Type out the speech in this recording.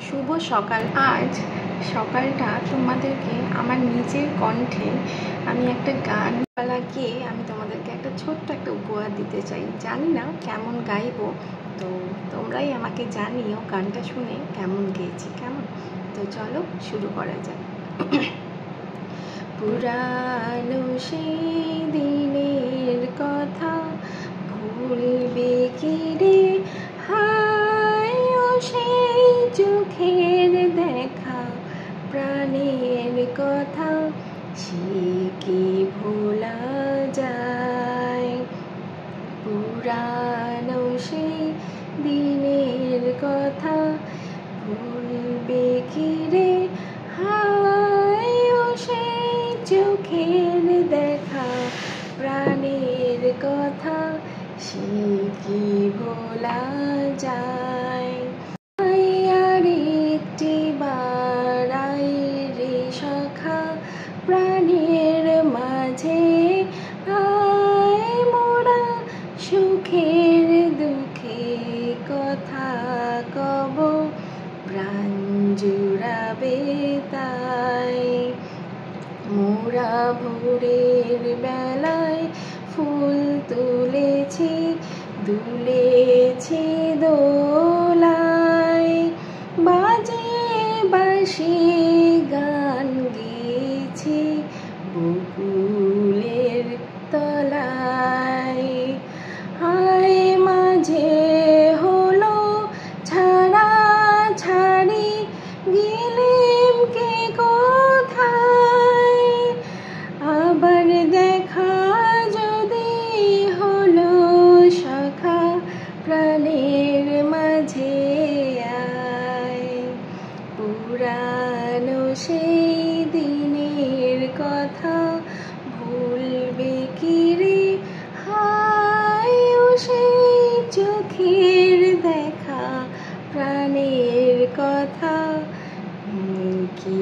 শুভ সকাল। আজ সকালটা তোমাদেরকে আমার নিজের কণ্ঠে আমি একটা গান লাগিয়ে আমি তোমাদেরকে একটা ছোট্ট একটা উপহার দিতে চাই। জানি না কেমন গাইবো, তো তোমরাই আমাকে জানিও গানটা শুনে কেমন গেয়েছি। কেমন? তো চলো শুরু করা যাক। পুরানো সেই দিনের কথা ভুলবে কি রে, হায় ও সেই চোখের দেখা প্রাণের কথা সে কি ভোলা যায়। পুরানো সেই দিনের কথা ভুলবে কি রে, হায় ও সেই চোখের দেখা প্রাণের কথা সে কি ভোলা যায়। আর একটি বারাই রে সখা প্রাণের মাঝে, আয় মোরা সুখের দুঃখে কথা কব প্রাণ জুড়াবে তাই। মোরা ভোরের বেলায় ফুল তুলেছি দুলেছি দোলায়, বাজে বাঁশি গান গেয়েছি বকুলের তলায়। হায় মাঝে হলো ছাড়া ছাড়ি গেলেম কে কোথায়, আবার দেখা যদি হলো সখা প্রাণের মাঝে আয়। পুরানো সেই দিনের কথা ভুলবে কি রে, হায় ও সেই চোখের দেখা প্রাণের কথা কি